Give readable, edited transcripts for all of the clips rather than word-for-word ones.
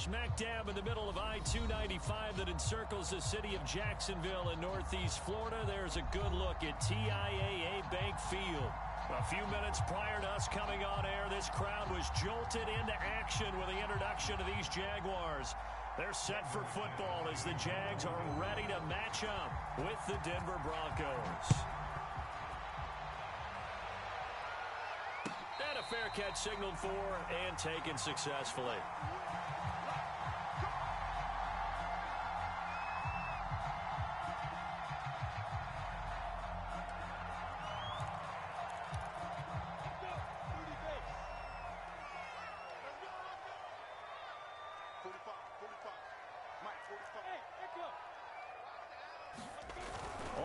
Smack dab in the middle of I-295 that encircles the city of Jacksonville in northeast Florida. There's a good look at TIAA Bank Field. A few minutes prior to us coming on air, this crowd was jolted into action with the introduction of these Jaguars. They're set for football as the Jags are ready to match up with the Denver Broncos. And a fair catch signaled for and taken successfully.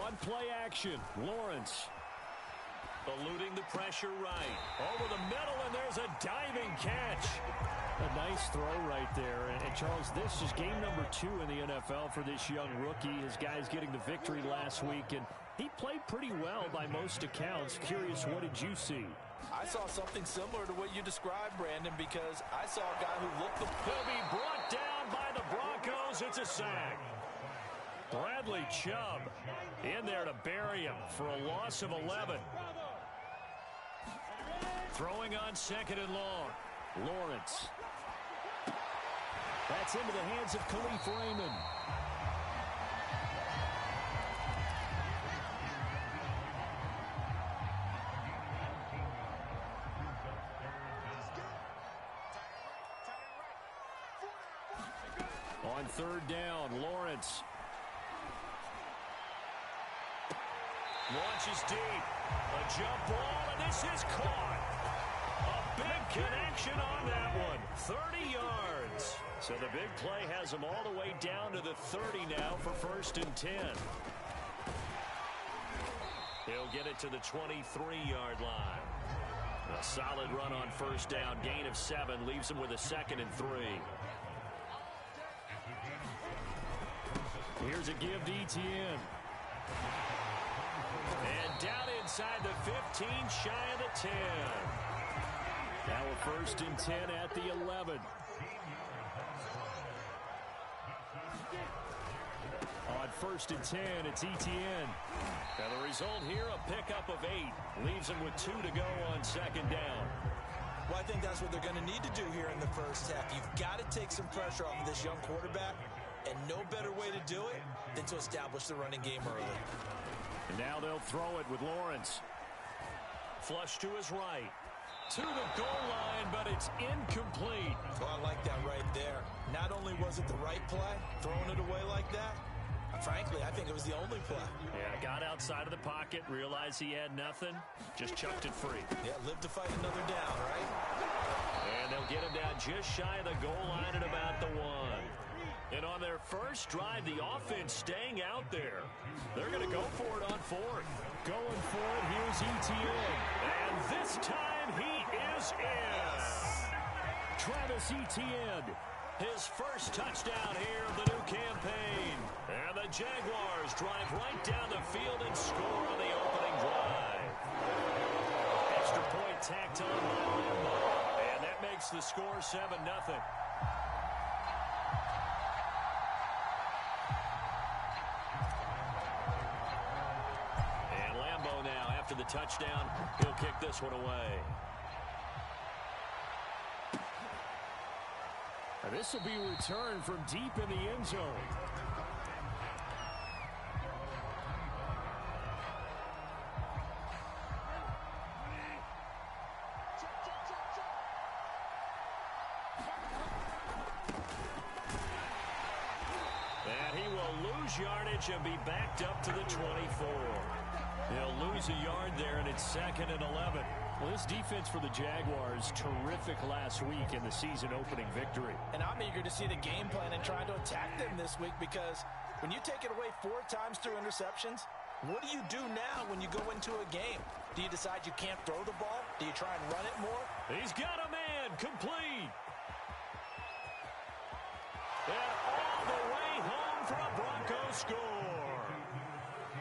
On play action, Lawrence. Eluding the pressure right. Over the middle, and there's a diving catch. A nice throw right there. And Charles, this is game number 2 in the NFL for this young rookie. His guys getting the victory last week, and he played pretty well by most accounts. Curious, what did you see? I saw something similar to what you described, Brandon, because I saw a guy who looked the... He'll be brought down by the Broncos. It's a sack. Bradley Chubb in there to bury him for a loss of 11. Throwing on second and long. Lawrence. That's into the hands of Khalif Raymond. On third down, Lawrence. Launches deep. A jump ball, and this is caught. A big connection on that one. 30 yards. So the big play has him all the way down to the 30 now for 1st and 10. He'll get it to the 23-yard line. A solid run on first down. Gain of 7 leaves him with a 2nd and 3. Here's a give to Etienne. And down inside the 15, shy of the 10. Now a 1st and 10 at the 11. On 1st and 10, it's Etienne. And the result here, a pickup of 8. Leaves him with 2 to go on 2nd down. Well, I think that's what they're going to need to do here in the first half. You've got to take some pressure off of this young quarterback. And no better way to do it than to establish the running game early. And now they'll throw it with Lawrence. Flush to his right. To the goal line, but it's incomplete. Well, I like that right there. Not only was it the right play, throwing it away like that, frankly, I think it was the only play. Yeah, got outside of the pocket, realized he had nothing, just chucked it free. Yeah, live to fight another down, right? And they'll get him down just shy of the goal line at about the 1. And on their first drive, the offense staying out there. They're going to go for it on 4th. Going for it, here's Etienne. And this time he is in. Travis Etienne, his first touchdown here of the new campaign. And the Jaguars drive right down the field and score on the opening drive. Extra point tacked on. And that makes the score 7-0. The touchdown, he'll kick this one away. And this will be returned from deep in the end zone. And he will lose yardage and be backed up to the 24. They'll lose a yard there, and it's 2nd and 11. Well, this defense for the Jaguars, terrific last week in the season-opening victory. And I'm eager to see the game plan and try to attack them this week, because when you take it away 4 times through interceptions, what do you do now when you go into a game? Do you decide you can't throw the ball? Do you try and run it more? He's got a man, complete. And all the way home for a Broncos score.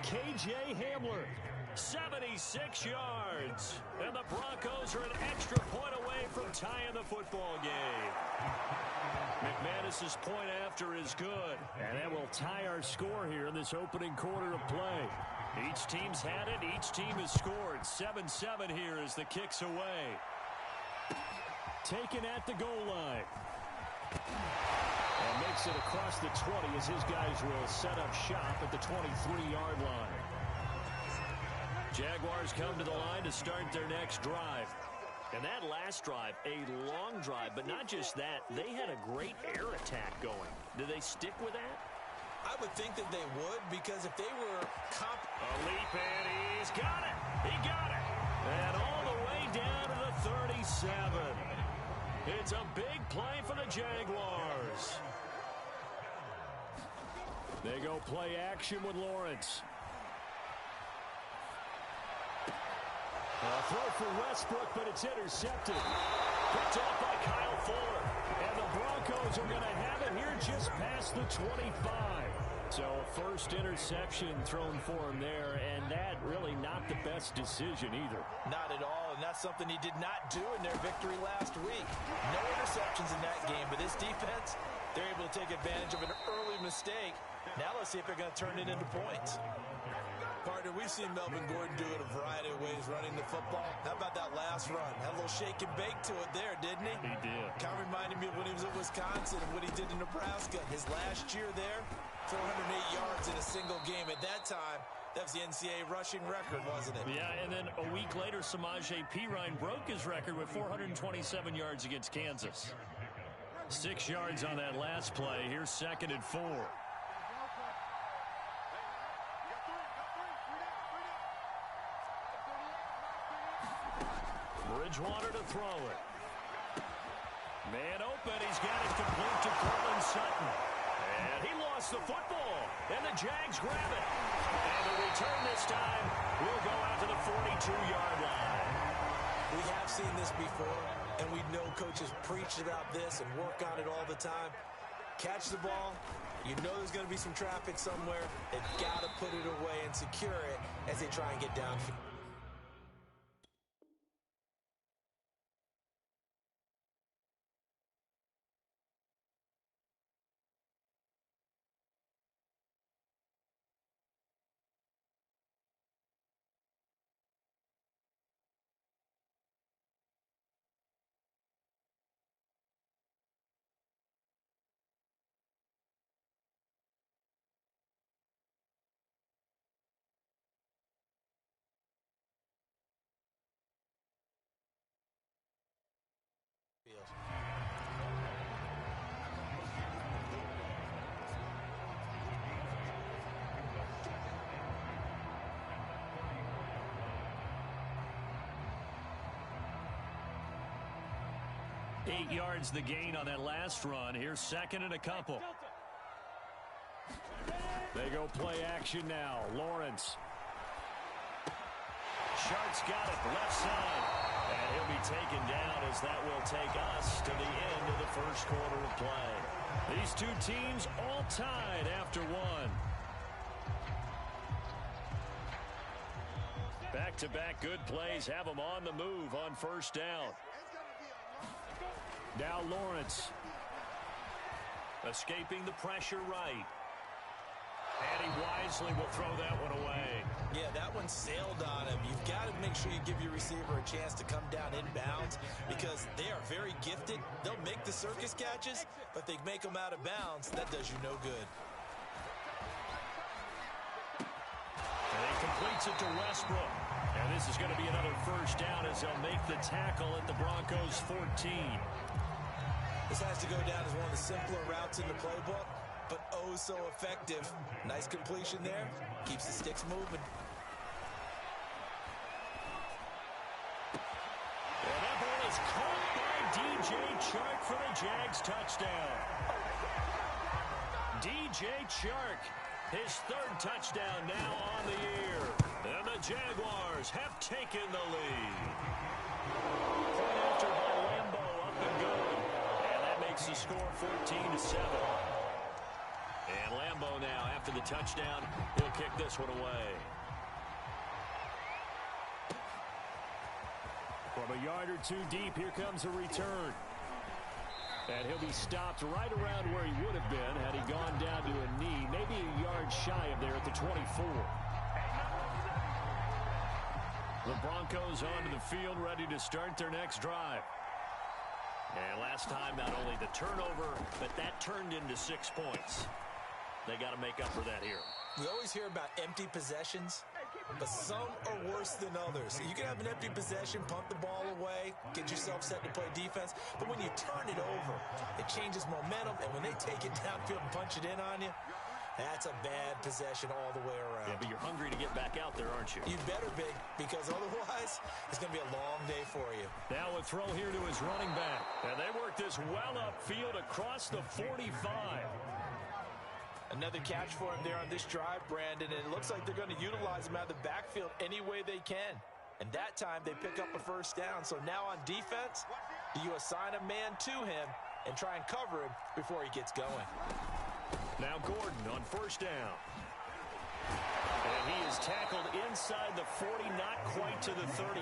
K.J. Hamler, 76 yards. And the Broncos are an extra point away from tying the football game. McManus's point after is good. And that will tie our score here in this opening quarter of play. Each team's had it. Each team has scored. 7-7 here as the kick's away. Taken at the goal line. And makes it across the 20 as his guys will set up shop at the 23-yard line. Jaguars come to the line to start their next drive. And that last drive, a long drive, but not just that. They had a great air attack going. Do they stick with that? I would think that they would, because if they were a leap, and he's got it. He got it. And all the way down to the 37. It's a big play for the Jaguars. They go play action with Lawrence. A throw for Westbrook, but it's intercepted. Picked off by Kyle Fuller. And the Broncos are going to have it here just past the 25. So a first interception thrown for him there, and that really not the best decision either. Not at all, and that's something he did not do in their victory last week. No interceptions in that game, but this defense, they're able to take advantage of an early mistake. Now let's see if they're going to turn it into points. Partner, we've seen Melvin Gordon do it a variety of ways running the football. How about that last run? Had a little shake and bake to it there, didn't he? He did. Kind of reminded me of when he was at Wisconsin and what he did in Nebraska. His last year there, 408 yards in a single game. At that time, that was the NCAA rushing record, wasn't it? Yeah, and then a week later, Samaje Perine broke his record with 427 yards against Kansas. 6 yards on that last play. Here's 2nd and 4. Bridgewater to throw it. Man open. He's got it complete to Cortland Sutton. And he lost the football. And the Jags grab it. And the return this time will go out to the 42-yard line. We have seen this before, and we know coaches preach about this and work on it all the time. Catch the ball. You know there's going to be some traffic somewhere. They've got to put it away and secure it as they try and get downfield. Eight yards the gain on that last run. Here's 2nd and a couple. They go play action now. Lawrence. Sharp's got it left side. And he'll be taken down as that will take us to the end of the first quarter of play. These two teams all tied after one. Back-to-back good plays have them on the move on first down. Now Lawrence. Escaping the pressure right. And he wisely will throw that one away. Yeah, that one sailed on him. You've got to make sure you give your receiver a chance to come down inbounds because they are very gifted. They'll make the circus catches, but they make them out of bounds. That does you no good. And he completes it to Westbrook. And this is going to be another first down as they'll make the tackle at the Broncos 14. This has to go down as one of the simpler routes in the playbook, but oh so effective. Nice completion there. Keeps the sticks moving. And that ball is caught by DJ Chark for the Jags touchdown. DJ Chark, his 3rd touchdown now on the year. And the Jaguars have taken the lead. Point after by Lambo up and good. And that makes the score 14-7. And Lambo now, after the touchdown, he'll kick this one away. From a yard or two deep, here comes a return. And he'll be stopped right around where he would have been had he gone down to a knee, maybe a yard shy of there at the 24. The Broncos onto the field, ready to start their next drive. And last time, not only the turnover, but that turned into 6 points. They got to make up for that here. We always hear about empty possessions, but some are worse than others. You can have an empty possession, punt the ball away, get yourself set to play defense, but when you turn it over, it changes momentum, and when they take it downfield and punch it in on you, that's a bad possession all the way around. Yeah, but you're hungry to get back out there, aren't you? You better be, because otherwise, it's going to be a long day for you. Now a throw here to his running back. And they work this well upfield across the 45. Another catch for him there on this drive, Brandon, and it looks like they're going to utilize him out of the backfield any way they can. And that time, they pick up a first down. So now on defense, do you assign a man to him and try and cover him before he gets going? Now Gordon on first down. And he is tackled inside the 40, not quite to the 35.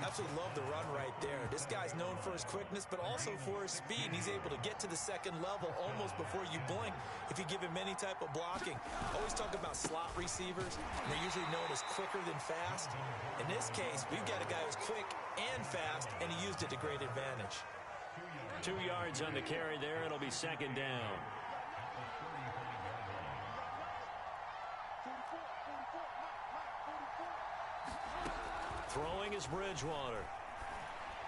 Absolutely love the run right there. This guy's known for his quickness, but also for his speed. And he's able to get to the second level almost before you blink if you give him any type of blocking. Always talk about slot receivers. They're usually known as quicker than fast. In this case, we've got a guy who's quick and fast, and he used it to great advantage. 2 yards on the carry there. It'll be second down. Throwing is Bridgewater.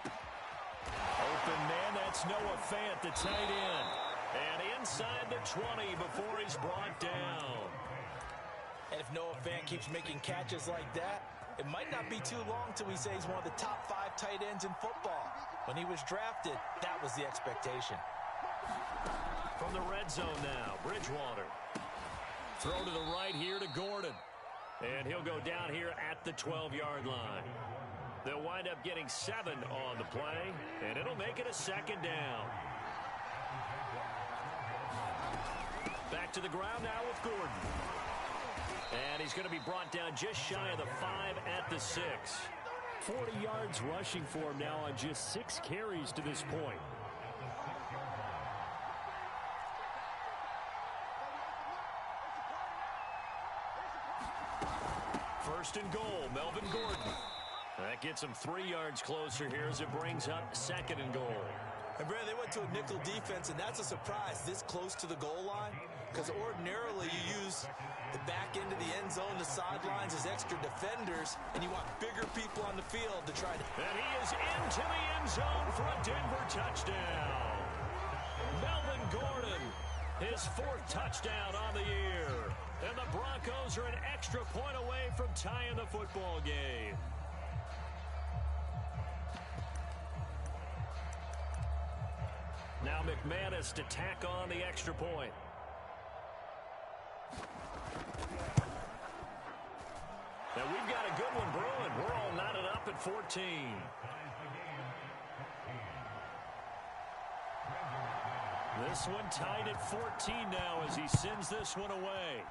Open man, that's Noah Fant, the tight end. And inside the 20 before he's brought down. And if Noah Fant keeps making catches like that, it might not be too long till we say he's one of the top 5 tight ends in football. When he was drafted, that was the expectation. From the red zone now, Bridgewater. Throw to the right here to Gordon. And he'll go down here at the 12-yard line. They'll wind up getting 7 on the play, and it'll make it a second down. Back to the ground now with Gordon. And he's going to be brought down just shy of the 5 at the 6. 40 yards rushing for him now on just 6 carries to this point. First and goal, Melvin Gordon. That gets him 3 yards closer here as it brings up second and goal. And, Brad, they went to a nickel defense, and that's a surprise this close to the goal line, because ordinarily you use the back end of the end zone, the sidelines as extra defenders, and you want bigger people on the field to try to... And he is into the end zone for a Denver touchdown. Melvin Gordon, his 4th touchdown on the year. And the Broncos are an extra point away from tying the football game. Now McManus to tack on the extra point. Now we've got a good one brewing. We're all knotted up at 14. This one tied at 14 now as he sends this one away.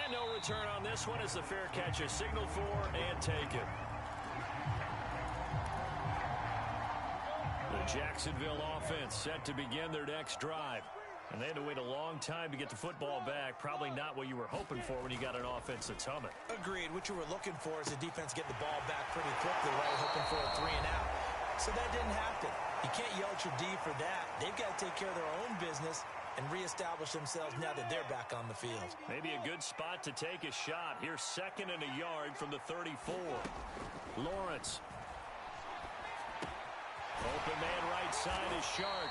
And no return on this one as the fair catch is signaled for and taken. The Jacksonville offense set to begin their next drive. And they had to wait a long time to get the football back. Probably not what you were hoping for when you got an offense that's humming. Agreed. What you were looking for is the defense get the ball back pretty quickly, right? Hoping for a 3 and out. So that didn't happen. You can't yell at your D for that. They've got to take care of their own business and reestablish themselves now that they're back on the field. Maybe a good spot to take a shot. Here's 2nd and a yard from the 34. Lawrence. Open man right side is Shark.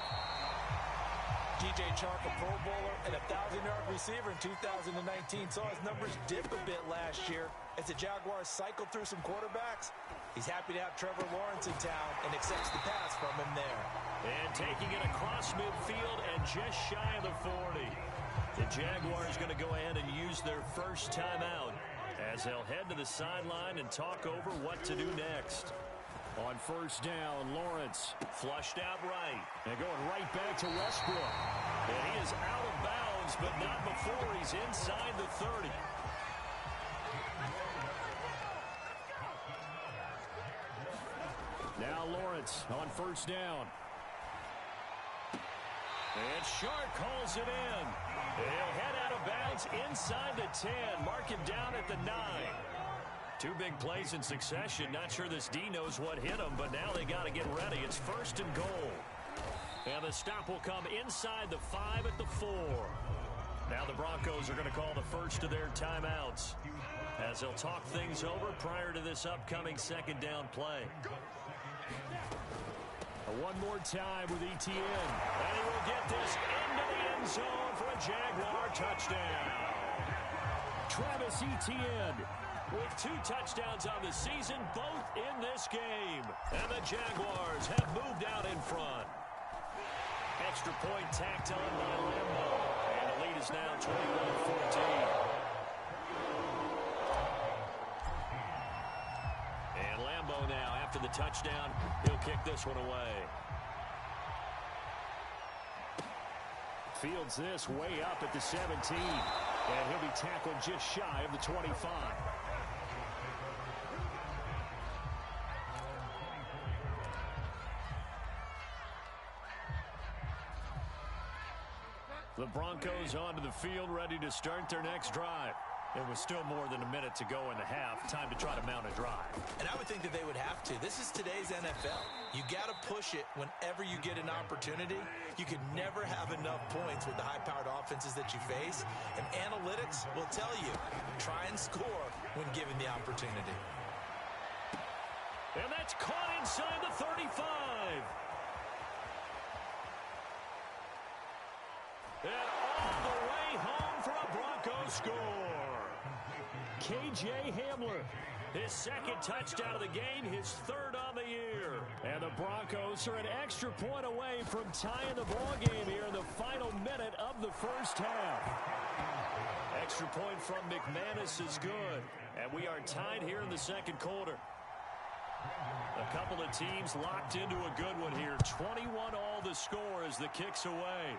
DJ Chark, a Pro Bowler and a 1,000-yard receiver in 2019, saw his numbers dip a bit last year as the Jaguars cycled through some quarterbacks. He's happy to have Trevor Lawrence in town and accepts the pass from him there. And taking it across midfield and just shy of the 40. The Jaguars going to go ahead and use their first timeout as they'll head to the sideline and talk over what to do next. On first down, Lawrence flushed out right. And going right back to Westbrook. And he is out of bounds, but not before he's inside the 30. Now Lawrence on first down. And Shark calls it in. He'll head out of bounds inside the 10. Mark him down at the 9. Two big plays in succession. Not sure this D knows what hit him, but now they got to get ready. It's first and goal. And the stop will come inside the 5 at the 4. Now the Broncos are going to call the first of their timeouts as they'll talk things over prior to this upcoming second down play. One more time with Etienne. And he will get this into the end zone for a Jaguar touchdown. Travis Etienne with 2 touchdowns on the season, both in this game. And the Jaguars have moved out in front. Extra point tacked on by Lambo. And the lead is now 21-14. And Lambo now, after the touchdown, he'll kick this one away. Fields this way up at the 17. And he'll be tackled just shy of the 25. The Broncos onto the field, ready to start their next drive. It was still more than a minute to go in the half. Time to try to mount a drive. And I would think that they would have to. This is today's NFL. You got to push it whenever you get an opportunity. You can never have enough points with the high-powered offenses that you face. And analytics will tell you, try and score when given the opportunity. And that's caught inside the 35. And all the way home for a Broncos score. K.J. Hamler, his second touchdown of the game, his third on the year. And the Broncos are an extra point away from tying the ballgame here in the final minute of the first half. Extra point from McManus is good. And we are tied here in the second quarter. A couple of teams locked into a good one here. 21 all the score as the kick's away.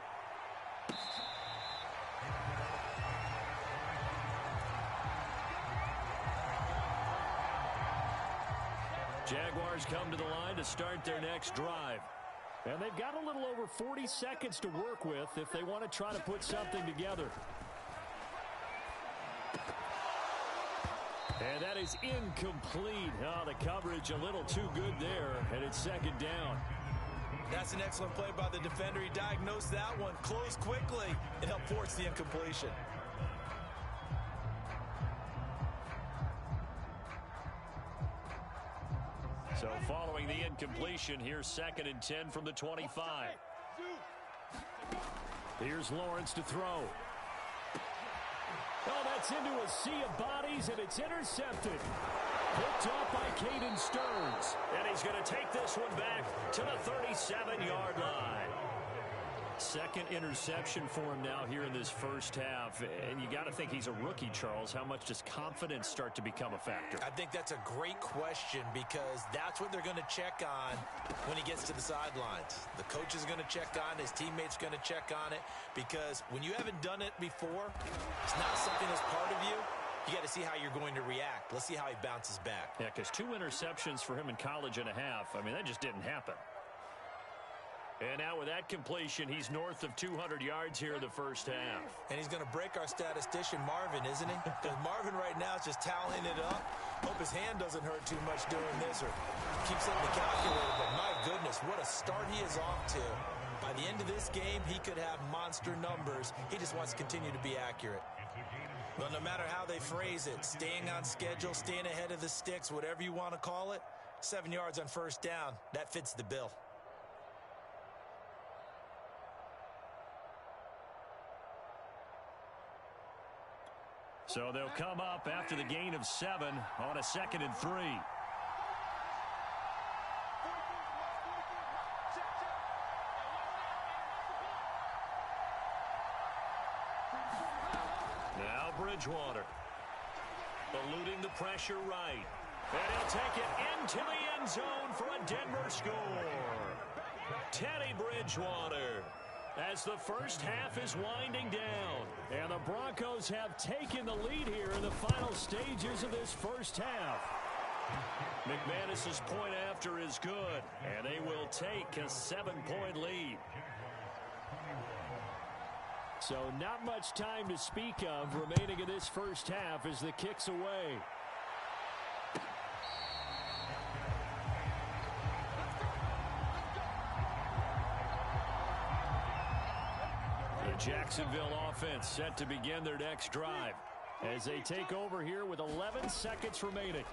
Jaguars come to the line to start their next drive. And they've got a little over 40 seconds to work with if they want to try to put something together. And that is incomplete. Oh, the coverage a little too good there, and it's second down. That's an excellent play by the defender. He diagnosed that one, closed quickly, and helped force the incompletion. So following the incompletion, here's 2nd and 10 from the 25. Here's Lawrence to throw. Oh, that's into a sea of bodies, and it's intercepted. Picked off by Caden Stearns. And he's going to take this one back to the 37-yard line. Second interception for him now here in this first half. And you got to think he's a rookie, Charles. How much does confidence start to become a factor? I think that's a great question because that's what they're going to check on when he gets to the sidelines. The coach is going to check on, his teammates are going to check on it, because when you haven't done it before, it's not something that's part of you. You got to see how you're going to react. Let's see how he bounces back. Yeah, because 2 interceptions for him in college and a half. I mean, that just didn't happen. And now with that completion, he's north of 200 yards here in the first half. And he's going to break our statistician, Marvin, isn't he? Because Marvin right now is just toweling it up. Hope his hand doesn't hurt too much doing this or keeps hitting the calculator. But my goodness, what a start he is off to. By the end of this game, he could have monster numbers. He just wants to continue to be accurate. Well, no matter how they phrase it, staying on schedule, staying ahead of the sticks, whatever you want to call it, 7 yards on first down, that fits the bill. So they'll come up after the gain of 7 on a 2nd and 3. Now Bridgewater. Eluding the pressure right. And he'll take it into the end zone for a Denver score. Teddy Bridgewater. As the first half is winding down. And the Broncos have taken the lead here in the final stages of this first half. McManus's point after is good, and they will take a 7-point lead. So not much time to speak of remaining in this first half as the kick's away. The Jacksonville offense set to begin their next drive as they take over here with 11 seconds remaining.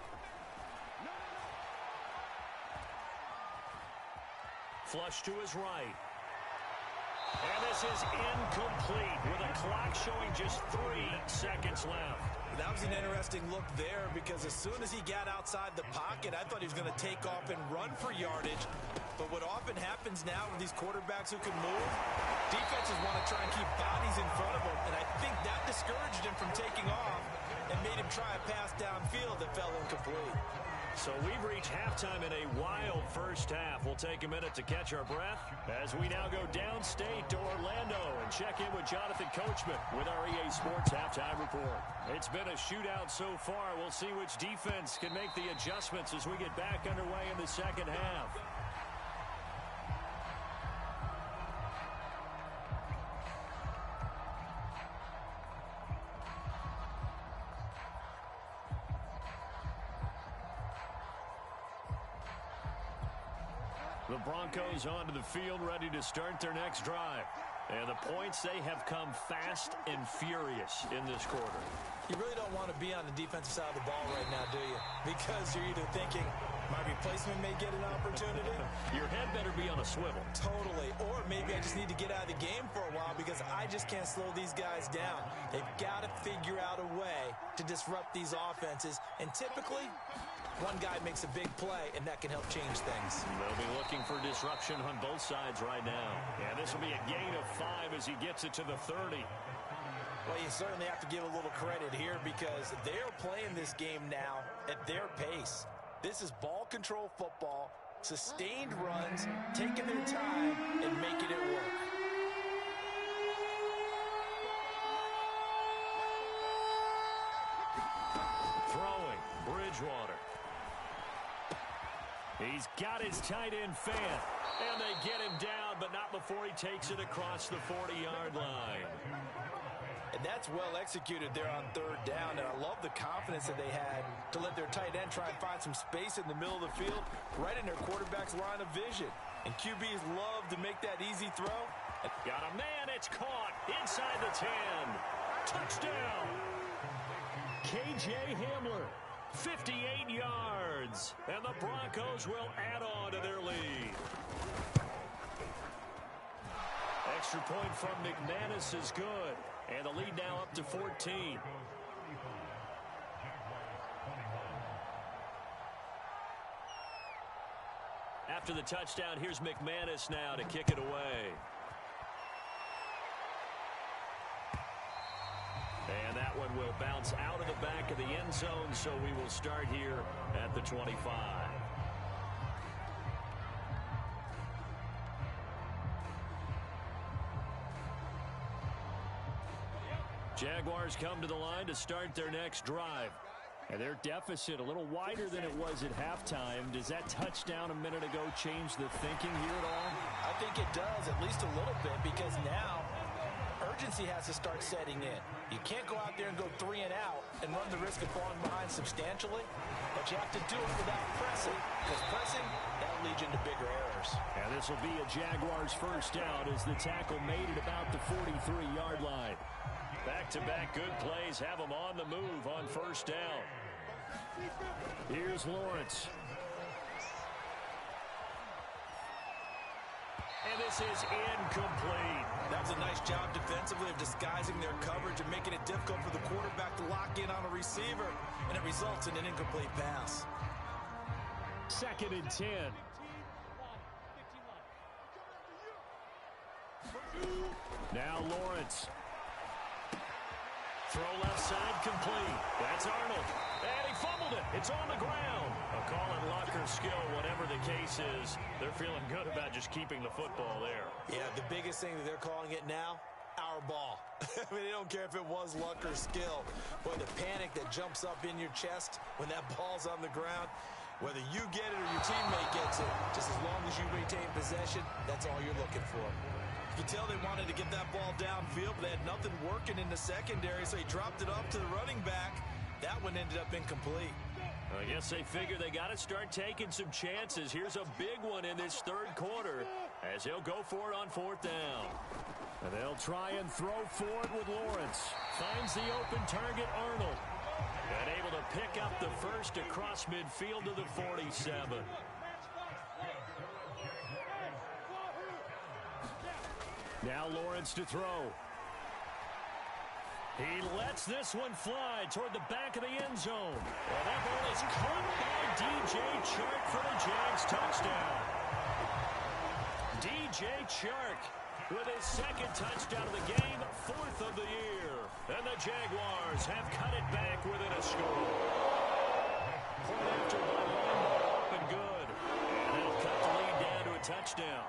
Flush to his right. And this is incomplete with a clock showing just 3 seconds left. That was an interesting look there because as soon as he got outside the pocket, I thought he was going to take off and run for yardage. But what often happens now with these quarterbacks who can move, defenses want to try and keep bodies in front of them. And I think that discouraged him from taking off and made him try a pass downfield that fell incomplete. So we've reached halftime in a wild first half. We'll take a minute to catch our breath as we now go downstate to Orlando and check in with Jonathan Coachman with our EA Sports Halftime Report. It's been a shootout so far. We'll see which defense can make the adjustments as we get back underway in the second half. The Broncos onto the field, ready to start their next drive. And the points, they have come fast and furious in this quarter. You really don't want to be on the defensive side of the ball right now, do you? Because you're either thinking, my replacement may get an opportunity. Your head better be on a swivel. Totally. Or maybe I just need to get out of the game for a while because I just can't slow these guys down. They've got to figure out a way to disrupt these offenses. And typically, one guy makes a big play, and that can help change things. They'll be looking for disruption on both sides right now. And this will be a gain of 5 as he gets it to the 30. Well, you certainly have to give a little credit here because they're playing this game now at their pace. This is ball control football, sustained runs, taking their time, and making it work. Throwing, Bridgewater. He's got his tight end fan, and they get him down, but not before he takes it across the 40-yard line. And that's well executed there on third down, and I love the confidence that they had to let their tight end try and find some space in the middle of the field, right in their quarterback's line of vision. And QBs love to make that easy throw. Got a man, it's caught inside the 10. Touchdown! KJ Hamler, 58 yards, and the Broncos will add on to their lead. Extra point from McManus is good, and the lead now up to 14. After the touchdown, here's McManus now to kick it away. And that one will bounce out of the back of the end zone, so we will start here at the 25. Jaguars come to the line to start their next drive. And their deficit a little wider than it was at halftime. Does that touchdown a minute ago change the thinking here at all? I think it does, at least a little bit, because now urgency has to start setting in. You can't go out there and go 3 and out and run the risk of falling behind substantially, but you have to do it without pressing, because pressing, that'll lead you into bigger errors. And this will be a Jaguars first down as the tackle made it about the 43-yard line. Back-to-back good plays have them on the move on first down. Here's Lawrence. And this is incomplete. That was a nice job defensively of disguising their coverage and making it difficult for the quarterback to lock in on a receiver, and it results in an incomplete pass. 2nd and 10. Now Lawrence. Throw left side complete. That's Arnold. And he fumbled it. It's on the ground. A call on luck or skill, whatever the case is. They're feeling good about just keeping the football there. Yeah, the biggest thing that they're calling it now, our ball. I mean, I don't care if it was luck or skill. Boy, the panic that jumps up in your chest when that ball's on the ground, whether you get it or your teammate gets it, just as long as you retain possession, that's all you're looking for. You can tell they wanted to get that ball downfield, but they had nothing working in the secondary, so he dropped it off to the running back. That one ended up incomplete. I guess they figure they got to start taking some chances. Here's a big one in this third quarter as he'll go for it on fourth down. And they'll try and throw forward with Lawrence. Finds the open target, Arnold. And able to pick up the first across midfield to the 47. Now Lawrence to throw. He lets this one fly toward the back of the end zone. Well, that ball is caught by DJ Chark for the Jags touchdown. DJ Chark with his second touchdown of the game, fourth of the year. And the Jaguars have cut it back within a score. Point after by Lambo, up and good. And they'll cut the lead down to a touchdown.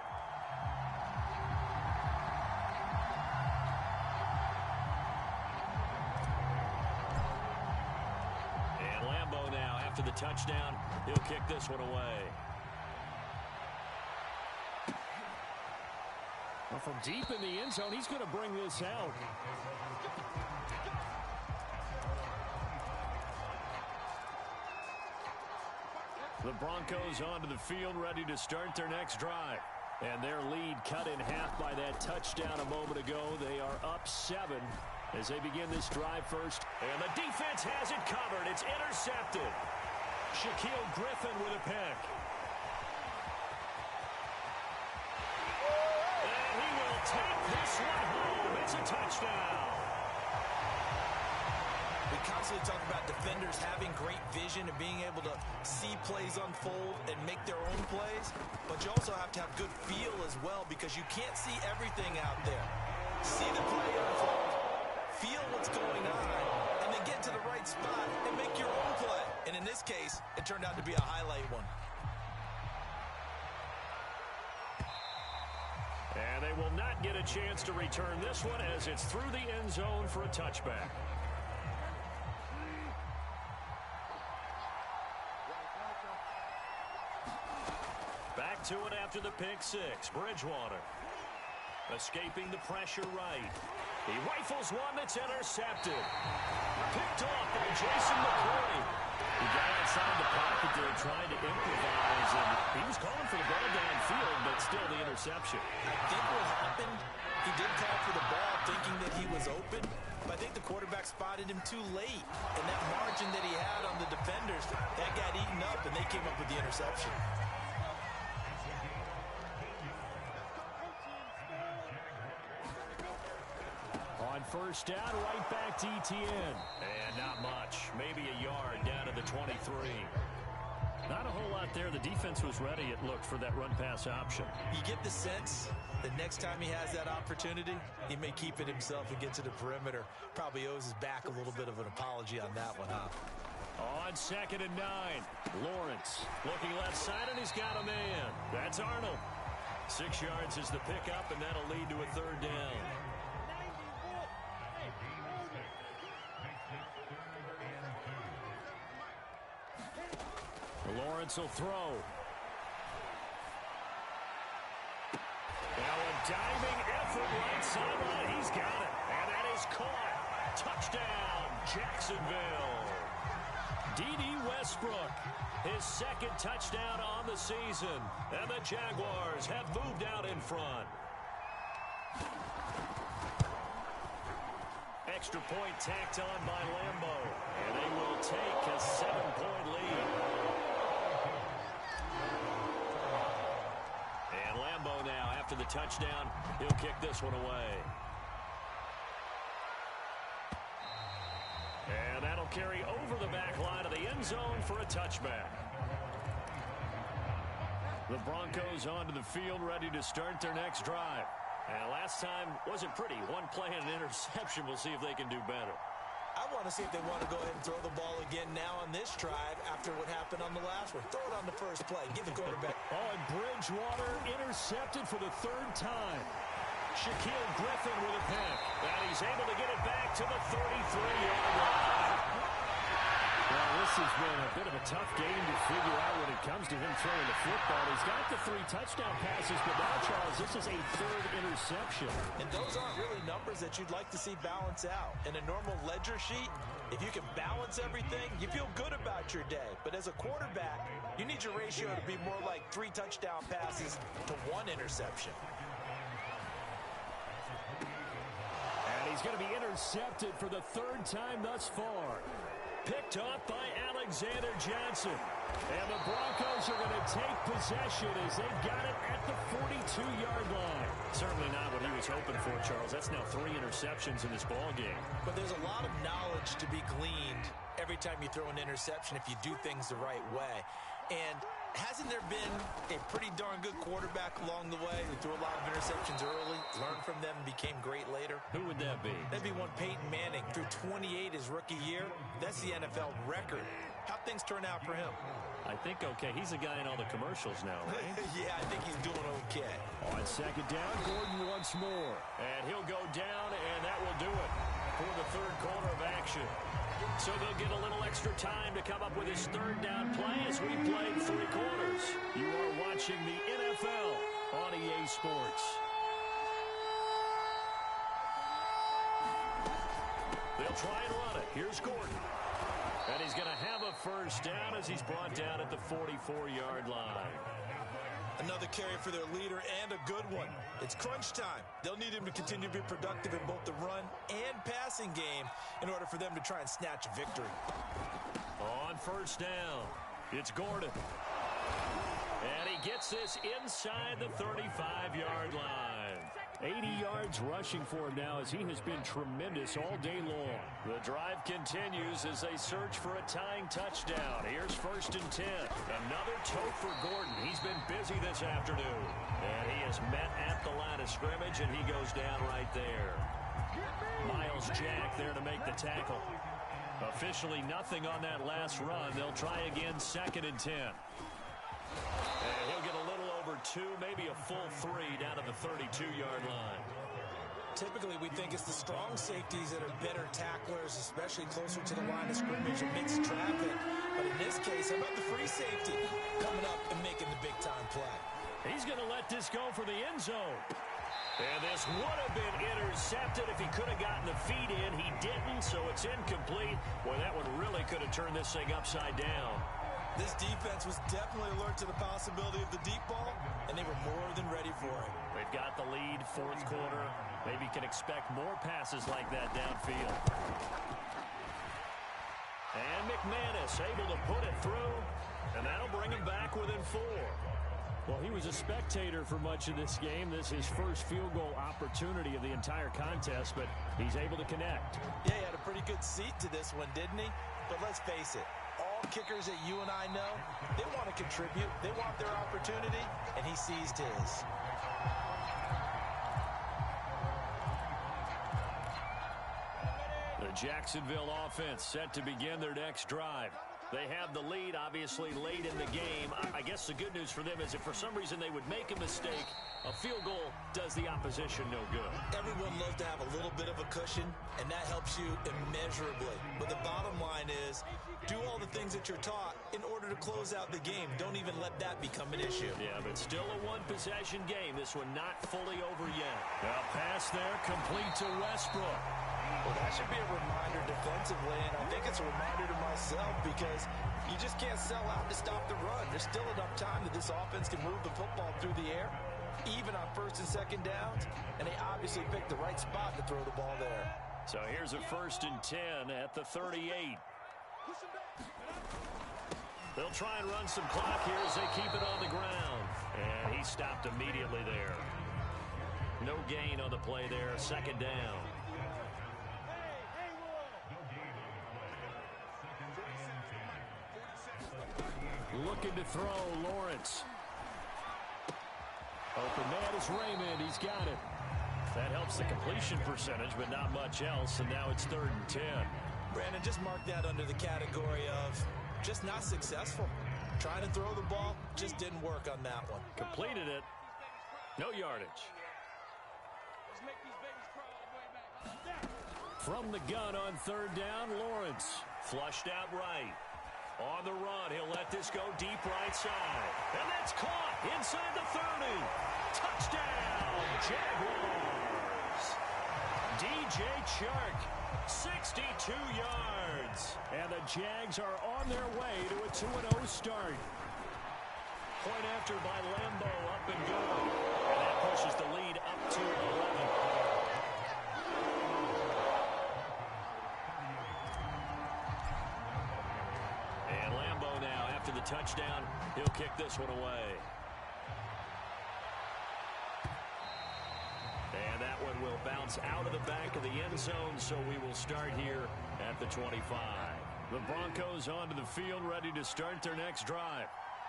After the touchdown, he'll kick this one away. Well, from deep in the end zone, he's going to bring this out. The Broncos onto the field, ready to start their next drive. And their lead cut in half by that touchdown a moment ago. They are up 7 as they begin this drive first. And the defense has it covered. It's intercepted. Shaquille Griffin with a pick. And he will take this one home. It's a touchdown. We constantly talk about defenders having great vision and being able to see plays unfold and make their own plays. But you also have to have good feel as well because you can't see everything out there. See the play unfold, feel what's going on, and then get to the right spot and make your own play. And in this case, it turned out to be a highlight one. And they will not get a chance to return this one as it's through the end zone for a touchback. Back to it after the pick six. Bridgewater escaping the pressure right. He rifles one that's intercepted. Picked off by Jason McCoy. He got outside the pocket there trying to improvise, and he was calling for the ball downfield, but still the interception. I think what happened, he did call for the ball thinking that he was open, but I think the quarterback spotted him too late. And that margin that he had on the defenders, that got eaten up, and they came up with the interception. On first down, right back to Etienne. And not much. Maybe a yard down to the 23. Not a whole lot there. The defense was ready, it looked, for that run-pass option. You get the sense that next time he has that opportunity, he may keep it himself and get to the perimeter. Probably owes his back a little bit of an apology on that one, huh? On 2nd and 9, Lawrence looking left side, and he's got a man. That's Arnold. 6 yards is the pickup, and that'll lead to a third down. Lawrence will throw. Now a diving effort right sideline. He's got it. And that is caught. Touchdown, Jacksonville. D.D. Westbrook, his second touchdown on the season. And the Jaguars have moved out in front. Extra point tacked on by Lambo. And they will take a 7-point lead. And Lambo now, after the touchdown, he'll kick this one away. And that'll carry over the back line of the end zone for a touchback. The Broncos onto the field, ready to start their next drive. And last time wasn't pretty. One play and an interception. We'll see if they can do better. I want to see if they want to go ahead and throw the ball again now on this drive after what happened on the last one. Throw it on the first play. Give the quarterback. Oh, and Bridgewater intercepted for the third time. Shaquille Griffin with a pick. And he's able to get it back to the 33-yard line. Well, this has been a bit of a tough game to figure out when it comes to him throwing the football. He's got the 3 touchdown passes, but now, Charles, this is a 3rd interception. And those aren't really numbers that you'd like to see balance out. In a normal ledger sheet, if you can balance everything, you feel good about your day. But as a quarterback, you need your ratio to be more like 3 touchdown passes to 1 interception. And he's going to be intercepted for the 3rd time thus far. Picked off by Alexander Johnson. And the Broncos are going to take possession as they've got it at the 42-yard line. Certainly not what he was hoping for, Charles. That's now 3 interceptions in this ball game. But there's a lot of knowledge to be gleaned every time you throw an interception if you do things the right way. And hasn't there been a pretty darn good quarterback along the way who threw a lot of interceptions early, learned from them, and became great later? Who would that be? That'd be one Peyton Manning. Threw 28 his rookie year. That's the NFL record. How'd things turn out for him? I think okay. He's a guy in all the commercials now, right? Yeah, I think he's doing okay. On 2nd down, Gordon once more. And he'll go down, and that will do it for the 3rd quarter of action. So they'll get a little extra time to come up with his 3rd down play as we played 3 quarters. You are watching the NFL on EA Sports. They'll try and run it. Here's Gordon. And he's going to have a 1st down as he's brought down at the 44-yard line. Another carry for their leader and a good one. It's crunch time. They'll need him to continue to be productive in both the run and passing game in order for them to try and snatch a victory. On 1st down, it's Gordon. And he gets this inside the 35-yard line. 80 yards rushing for him now as he has been tremendous all day long. The drive continues as they search for a tying touchdown. Here's 1st and 10. Another tote for Gordon. He's been busy this afternoon. And he is met at the line of scrimmage, and he goes down right there. Miles Jack there to make the tackle. Officially nothing on that last run. They'll try again 2nd and 10. And he'll get a little over 2, maybe a full 3 down to the 32-yard line. Typically, we think it's the strong safeties that are better tacklers, especially closer to the line of scrimmage amidst traffic. But in this case, how about the free safety coming up and making the big-time play? He's going to let this go for the end zone. And this would have been intercepted if he could have gotten the feet in. He didn't, so it's incomplete. Boy, that one really could have turned this thing upside down. This defense was definitely alert to the possibility of the deep ball, and they were more than ready for it. They've got the lead, 4th quarter. Maybe can expect more passes like that downfield. And McManus able to put it through, and that'll bring him back within 4. Well, he was a spectator for much of this game. This is his 1st field goal opportunity of the entire contest, but he's able to connect. Yeah, he had a pretty good seat to this one, didn't he? But let's face it. All kickers that you and I know, they want to contribute. They want their opportunity, and he seized his. The Jacksonville offense set to begin their next drive. They have the lead, obviously, late in the game. I guess the good news for them is if for some reason they would make a mistake, a field goal does the opposition no good. Everyone loves to have a little bit of a cushion, and that helps you immeasurably. But the bottom line is, do all the things that you're taught in order to close out the game. Don't even let that become an issue. Yeah, but still a one-possession game. This one not fully over yet. A pass there, complete to Westbrook. Well, that should be a reminder defensively, and I think it's a reminder to myself because you just can't sell out to stop the run. There's still enough time that this offense can move the football through the air, even on 1st and 2nd downs, and they obviously picked the right spot to throw the ball there. So here's a 1st and 10 at the 38. They'll try and run some clock here as they keep it on the ground. And he stopped immediately there. No gain on the play there, 2nd down. Looking to throw, Lawrence. Open man is Raymond. He's got it. That helps the completion percentage, but not much else, and now it's 3rd and 10. Brandon, just mark that under the category of just not successful. Trying to throw the ball, just didn't work on that one. Completed it. No yardage. From the gun on third down, Lawrence. Flushed out right. On the run, he'll let this go deep right side. And that's caught inside the 30. Touchdown, Jaguars. DJ Chark, 62 yards. And the Jags are on their way to a 2-0 start. Point after by Lambeau, up and good. And that pushes the lead up to 11. And Lambeau now, after the touchdown, he'll kick this one away. And that one will bounce out of the back of the end zone, so we will start here at the 25. The Broncos onto the field, ready to start their next drive.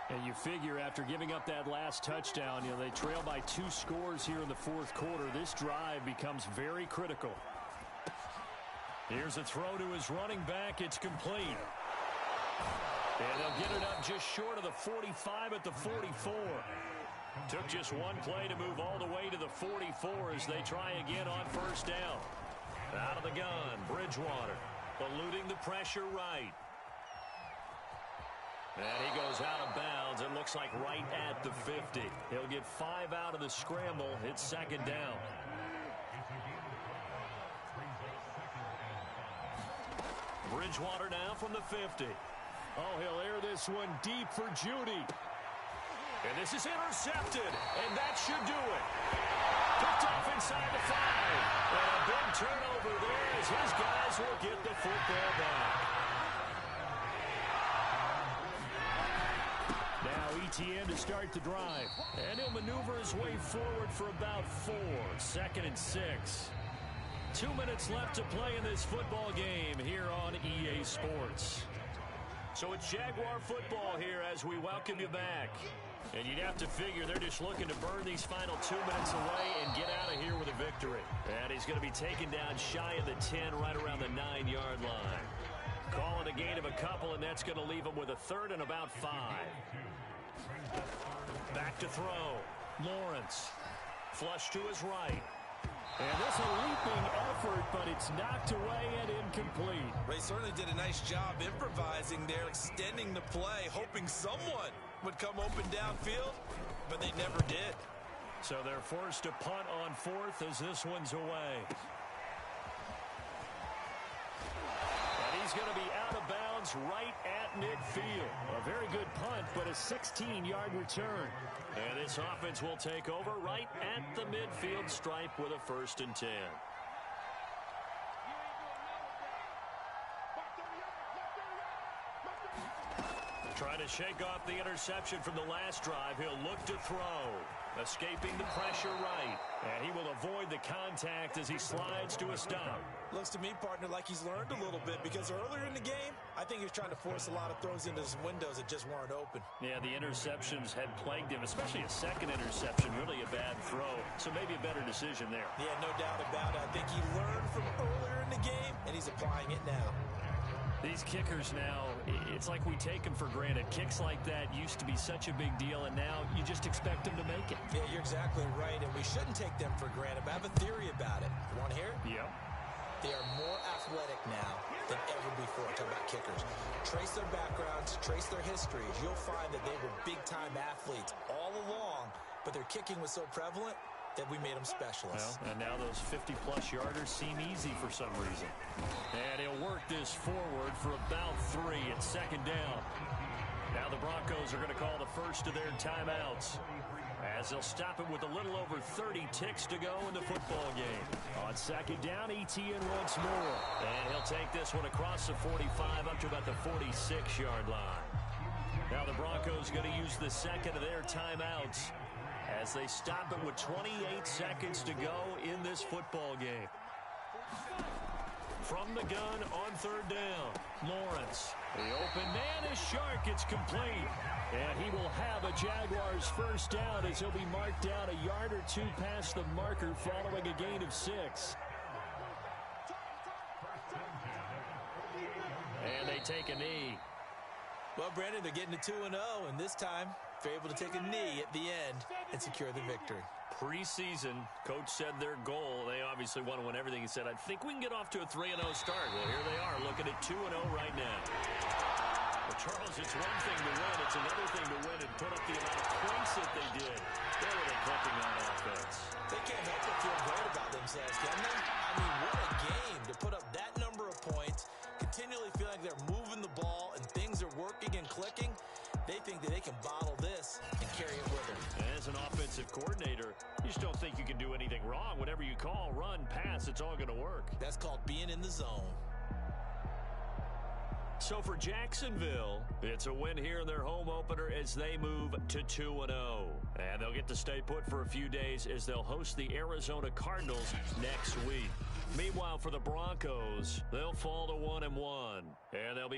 And you figure after giving up that last touchdown, they trail by 2 scores here in the fourth quarter. This drive becomes very critical. Here's a throw to his running back. It's complete. And they'll get it up just short of the 45 at the 44. Took just one play to move all the way to the 44 as they try again on first down. Out of the gun, Bridgewater eluding the pressure right. And he goes out of bounds. It looks like right at the 50. He'll get 5 out of the scramble. It's second down. Bridgewater now from the 50. Oh, he'll air this one deep for Judy. And this is intercepted. And that should do it. Picked off inside the 5. And a big turnover there as his guys will get the football back. Now ETN to start the drive. And he'll maneuver his way forward for about 4. Second and 6. 2 minutes left to play in this football game here on EA Sports. So it's Jaguar football here as we welcome you back. And you'd have to figure they're just looking to burn these final 2 minutes away and get out of here with a victory. And he's going to be taken down shy of the 10, right around the 9-yard line. Call it a gain of a couple, and that's going to leave him with a third and about 5. Back to throw. Lawrence. Flush to his right. And this is a leaping effort, but it's knocked away and incomplete. Ray certainly did a nice job improvising there, extending the play, hoping someone would come open downfield, but they never did. So they're forced to punt on 4th as this one's away. And he's going to be out of bounds right at midfield. A very good punt, but a 16-yard return. And this offense will take over right at the midfield stripe with a 1st and 10. Trying to shake off the interception from the last drive. He'll look to throw. Escaping the pressure right. And he will avoid the contact as he slides to a stop. Looks to me, partner, like he's learned a little bit, because earlier in the game, I think he was trying to force a lot of throws into some windows that just weren't open. Yeah, the interceptions had plagued him, especially a second interception, really a bad throw. So maybe a better decision there. Yeah, no doubt about it. I think he learned from earlier in the game, and he's applying it now. These kickers now, it's like we take them for granted. Kicks like that used to be such a big deal, and now you just expect them to make it. Yeah, you're exactly right, and we shouldn't take them for granted. But I have a theory about it. You want to hear it? Yep. They are more athletic now than ever before. Talk about kickers. Trace their backgrounds, trace their histories. You'll find that they were big-time athletes all along, but their kicking was so prevalent that we made them specialists. Well, and now those 50-plus yarders seem easy for some reason. And he'll work this forward for about 3 at second down. Now the Broncos are going to call the first of their timeouts, as they'll stop it with a little over 30 ticks to go in the football game. On second down, ETN once more. And he'll take this one across the 45 up to about the 46-yard line. Now the Broncos going to use the second of their timeouts as they stop it with 28 seconds to go in this football game. From the gun on third down, Lawrence. The open man is Shark. It's complete. And he will have a Jaguars first down as he'll be marked down a yard or 2 past the marker following a gain of 6. And they take a knee. Well, Brandon, they're getting to 2-0, and this time They're able to take a knee at the end and secure the victory. Preseason, coach said their goal, they obviously want to win everything. He said, I think we can get off to a 3-0 start. Well, here they are looking at 2-0 right now. Well, Charles, it's one thing to win. It's another thing to win and put up the amount of points that they did. Where were they clicking on offense? They can't help but feel great about themselves, can they? I mean, what a game to put up that number of points, continually feel like they're moving the ball and things are working and clicking. They think that they can bottle this and carry it with them. As an offensive coordinator, you just don't think you can do anything wrong. Whatever you call, run, pass, it's all going to work. That's called being in the zone. So for Jacksonville, it's a win here in their home opener as they move to 2-0. And they'll get to stay put for a few days as they'll host the Arizona Cardinals next week. Meanwhile, for the Broncos, they'll fall to 1-1. And they'll be